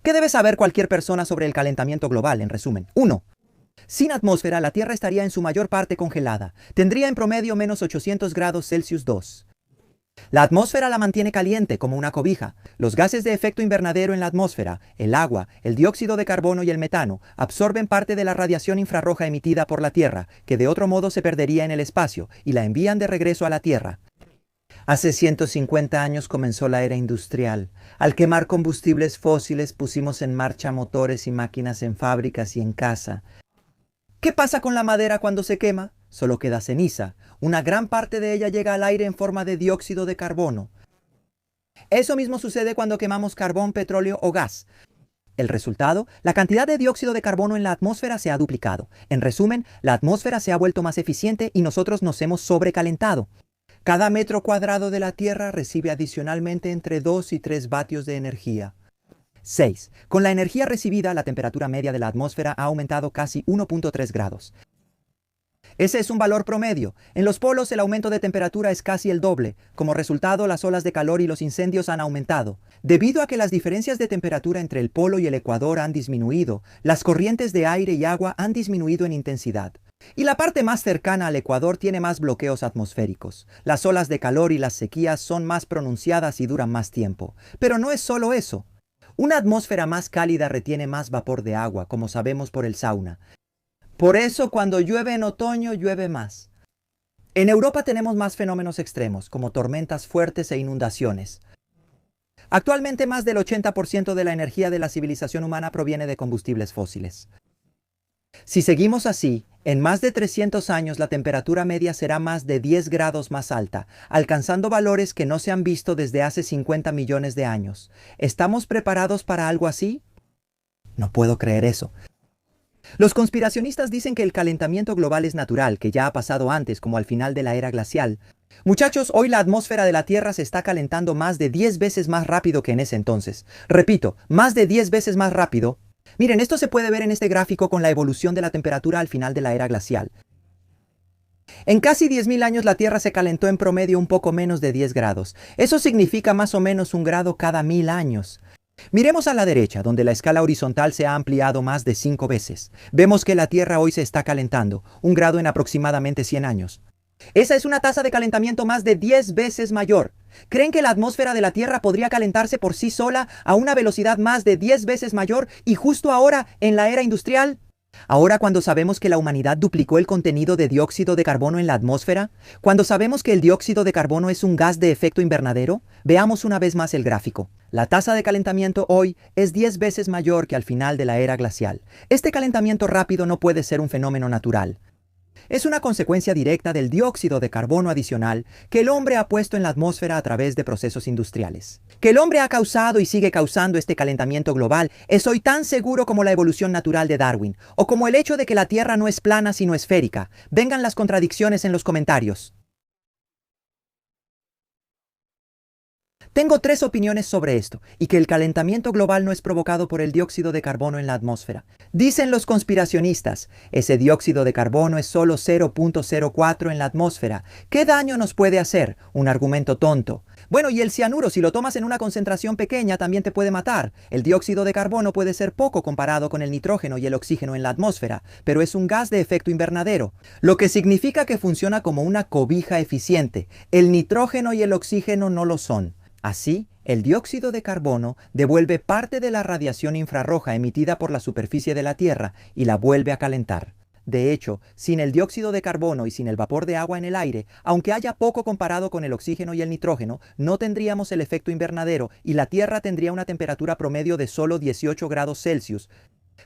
¿Qué debe saber cualquier persona sobre el calentamiento global, en resumen? 1. Sin atmósfera, la Tierra estaría en su mayor parte congelada. Tendría en promedio menos 800 grados Celsius 2. La atmósfera la mantiene caliente como una cobija. Los gases de efecto invernadero en la atmósfera, el agua, el dióxido de carbono y el metano, absorben parte de la radiación infrarroja emitida por la Tierra, que de otro modo se perdería en el espacio, y la envían de regreso a la Tierra. Hace 150 años comenzó la era industrial. Al quemar combustibles fósiles pusimos en marcha motores y máquinas en fábricas y en casa. ¿Qué pasa con la madera cuando se quema? Solo queda ceniza. Una gran parte de ella llega al aire en forma de dióxido de carbono. Eso mismo sucede cuando quemamos carbón, petróleo o gas. El resultado, la cantidad de dióxido de carbono en la atmósfera se ha duplicado. En resumen, la atmósfera se ha vuelto más eficiente y nosotros nos hemos sobrecalentado. Cada metro cuadrado de la Tierra recibe adicionalmente entre 2 y 3 vatios de energía. 6. Con la energía recibida, la temperatura media de la atmósfera ha aumentado casi 1.3 grados. Ese es un valor promedio. En los polos el aumento de temperatura es casi el doble. Como resultado, las olas de calor y los incendios han aumentado. Debido a que las diferencias de temperatura entre el polo y el ecuador han disminuido, las corrientes de aire y agua han disminuido en intensidad. Y la parte más cercana al ecuador tiene más bloqueos atmosféricos. Las olas de calor y las sequías son más pronunciadas y duran más tiempo. Pero no es solo eso. Una atmósfera más cálida retiene más vapor de agua, como sabemos por el sauna. Por eso cuando llueve en otoño, llueve más. En Europa tenemos más fenómenos extremos, como tormentas fuertes e inundaciones. Actualmente más del 80% de la energía de la civilización humana proviene de combustibles fósiles. Si seguimos así, en más de 300 años la temperatura media será más de 10 grados más alta, alcanzando valores que no se han visto desde hace 50 millones de años. ¿Estamos preparados para algo así? No puedo creer eso. Los conspiracionistas dicen que el calentamiento global es natural, que ya ha pasado antes, como al final de la era glacial. Muchachos, hoy la atmósfera de la Tierra se está calentando más de 10 veces más rápido que en ese entonces. Repito, más de 10 veces más rápido. Miren, esto se puede ver en este gráfico con la evolución de la temperatura al final de la era glacial. En casi 10.000 años la Tierra se calentó en promedio un poco menos de 10 grados. Eso significa más o menos 1 grado cada 1000 años. Miremos a la derecha, donde la escala horizontal se ha ampliado más de 5 veces. Vemos que la Tierra hoy se está calentando, 1 grado en aproximadamente 100 años. Esa es una tasa de calentamiento más de 10 veces mayor. ¿Creen que la atmósfera de la Tierra podría calentarse por sí sola a una velocidad más de 10 veces mayor y justo ahora, en la era industrial? Ahora, cuando sabemos que la humanidad duplicó el contenido de dióxido de carbono en la atmósfera, cuando sabemos que el dióxido de carbono es un gas de efecto invernadero, veamos una vez más el gráfico. La tasa de calentamiento hoy es 10 veces mayor que al final de la era glacial. Este calentamiento rápido no puede ser un fenómeno natural. Es una consecuencia directa del dióxido de carbono adicional que el hombre ha puesto en la atmósfera a través de procesos industriales. Que el hombre ha causado y sigue causando este calentamiento global es hoy tan seguro como la evolución natural de Darwin, o como el hecho de que la Tierra no es plana sino esférica. Vengan las contradicciones en los comentarios. Tengo 3 opiniones sobre esto, y que el calentamiento global no es provocado por el dióxido de carbono en la atmósfera. Dicen los conspiracionistas, ese dióxido de carbono es solo 0.04 en la atmósfera. ¿Qué daño nos puede hacer? Un argumento tonto. Bueno, y el cianuro, si lo tomas en una concentración pequeña, también te puede matar. El dióxido de carbono puede ser poco comparado con el nitrógeno y el oxígeno en la atmósfera, pero es un gas de efecto invernadero, lo que significa que funciona como una cobija eficiente. El nitrógeno y el oxígeno no lo son. Así, el dióxido de carbono devuelve parte de la radiación infrarroja emitida por la superficie de la Tierra y la vuelve a calentar. De hecho, sin el dióxido de carbono y sin el vapor de agua en el aire, aunque haya poco comparado con el oxígeno y el nitrógeno, no tendríamos el efecto invernadero y la Tierra tendría una temperatura promedio de solo 18 grados Celsius.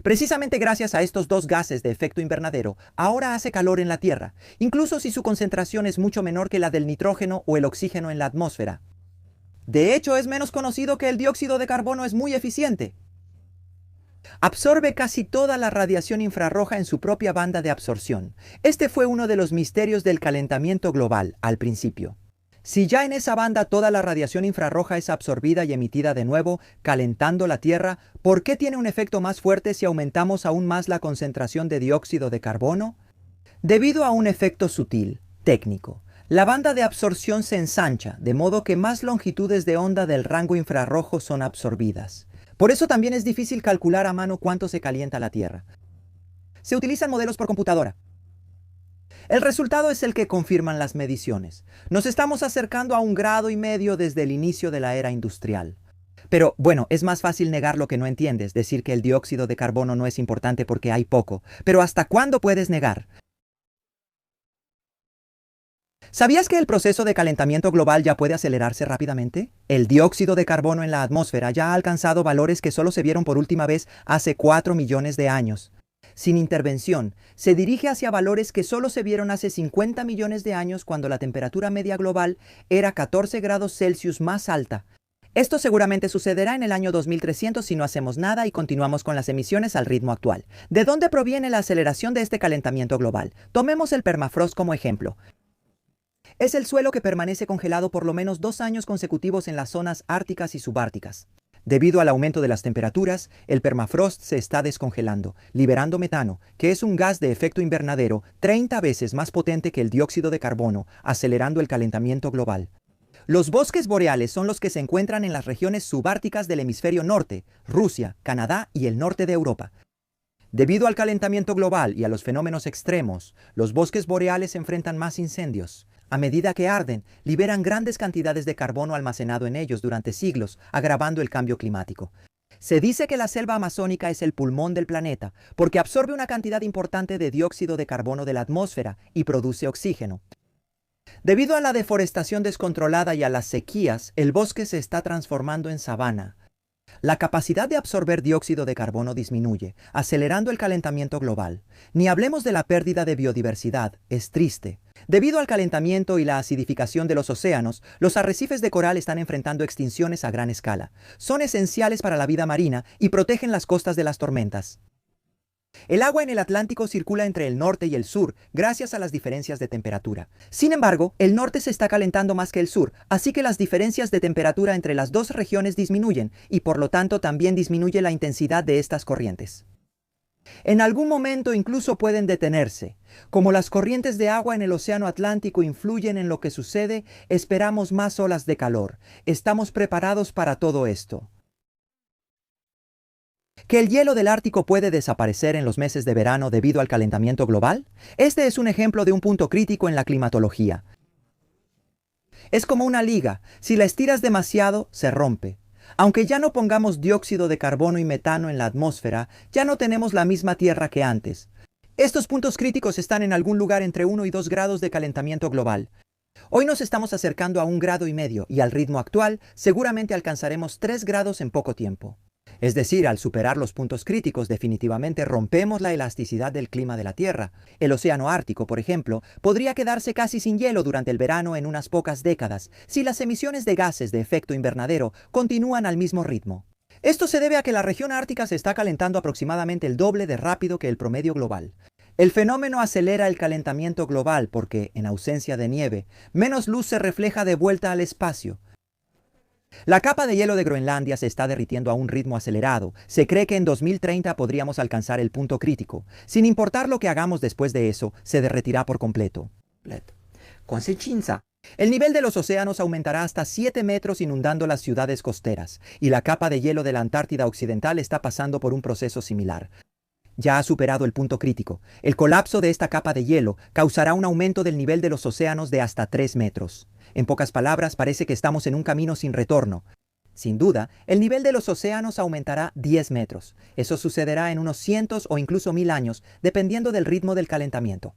Precisamente gracias a estos 2 gases de efecto invernadero, ahora hace calor en la Tierra, incluso si su concentración es mucho menor que la del nitrógeno o el oxígeno en la atmósfera. De hecho, es menos conocido que el dióxido de carbono es muy eficiente. Absorbe casi toda la radiación infrarroja en su propia banda de absorción. Este fue uno de los misterios del calentamiento global al principio. Si ya en esa banda toda la radiación infrarroja es absorbida y emitida de nuevo, calentando la Tierra, ¿por qué tiene un efecto más fuerte si aumentamos aún más la concentración de dióxido de carbono? Debido a un efecto sutil, técnico. La banda de absorción se ensancha, de modo que más longitudes de onda del rango infrarrojo son absorbidas. Por eso también es difícil calcular a mano cuánto se calienta la Tierra. Se utilizan modelos por computadora. El resultado es el que confirman las mediciones. Nos estamos acercando a 1,5 grados desde el inicio de la era industrial. Pero bueno, es más fácil negar lo que no entiendes, decir que el dióxido de carbono no es importante porque hay poco. Pero ¿hasta cuándo puedes negar? ¿Sabías que el proceso de calentamiento global ya puede acelerarse rápidamente? El dióxido de carbono en la atmósfera ya ha alcanzado valores que solo se vieron por última vez hace 4 millones de años. Sin intervención, se dirige hacia valores que solo se vieron hace 50 millones de años cuando la temperatura media global era 14 grados Celsius más alta. Esto seguramente sucederá en el año 2300 si no hacemos nada y continuamos con las emisiones al ritmo actual. ¿De dónde proviene la aceleración de este calentamiento global? Tomemos el permafrost como ejemplo. Es el suelo que permanece congelado por lo menos 2 años consecutivos en las zonas árticas y subárticas. Debido al aumento de las temperaturas, el permafrost se está descongelando, liberando metano, que es un gas de efecto invernadero 30 veces más potente que el dióxido de carbono, acelerando el calentamiento global. Los bosques boreales son los que se encuentran en las regiones subárticas del hemisferio norte, Rusia, Canadá y el norte de Europa. Debido al calentamiento global y a los fenómenos extremos, los bosques boreales enfrentan más incendios. A medida que arden, liberan grandes cantidades de carbono almacenado en ellos durante siglos, agravando el cambio climático. Se dice que la selva amazónica es el pulmón del planeta, porque absorbe una cantidad importante de dióxido de carbono de la atmósfera y produce oxígeno. Debido a la deforestación descontrolada y a las sequías, el bosque se está transformando en sabana. La capacidad de absorber dióxido de carbono disminuye, acelerando el calentamiento global. Ni hablemos de la pérdida de biodiversidad, es triste. Debido al calentamiento y la acidificación de los océanos, los arrecifes de coral están enfrentando extinciones a gran escala. Son esenciales para la vida marina y protegen las costas de las tormentas. El agua en el Atlántico circula entre el norte y el sur, gracias a las diferencias de temperatura. Sin embargo, el norte se está calentando más que el sur, así que las diferencias de temperatura entre las dos regiones disminuyen, y por lo tanto también disminuye la intensidad de estas corrientes. En algún momento incluso pueden detenerse. Como las corrientes de agua en el océano Atlántico influyen en lo que sucede, esperamos más olas de calor. Estamos preparados para todo esto. ¿Que el hielo del Ártico puede desaparecer en los meses de verano debido al calentamiento global? Este es un ejemplo de un punto crítico en la climatología. Es como una liga. Si la estiras demasiado, se rompe. Aunque ya no pongamos dióxido de carbono y metano en la atmósfera, ya no tenemos la misma Tierra que antes. Estos puntos críticos están en algún lugar entre 1 y 2 grados de calentamiento global. Hoy nos estamos acercando a 1,5 grados y al ritmo actual seguramente alcanzaremos 3 grados en poco tiempo. Es decir, al superar los puntos críticos definitivamente rompemos la elasticidad del clima de la Tierra. El océano Ártico, por ejemplo, podría quedarse casi sin hielo durante el verano en unas pocas décadas, si las emisiones de gases de efecto invernadero continúan al mismo ritmo. Esto se debe a que la región ártica se está calentando aproximadamente el doble de rápido que el promedio global. El fenómeno acelera el calentamiento global porque, en ausencia de nieve, menos luz se refleja de vuelta al espacio. La capa de hielo de Groenlandia se está derritiendo a un ritmo acelerado. Se cree que en 2030 podríamos alcanzar el punto crítico. Sin importar lo que hagamos después de eso, se derretirá por completo. Consecuencia: el nivel de los océanos aumentará hasta 7 metros inundando las ciudades costeras, y la capa de hielo de la Antártida Occidental está pasando por un proceso similar. Ya ha superado el punto crítico. El colapso de esta capa de hielo causará un aumento del nivel de los océanos de hasta 3 metros. En pocas palabras, parece que estamos en un camino sin retorno. Sin duda, el nivel de los océanos aumentará 10 metros. Eso sucederá en unos cientos o incluso 1000 años, dependiendo del ritmo del calentamiento.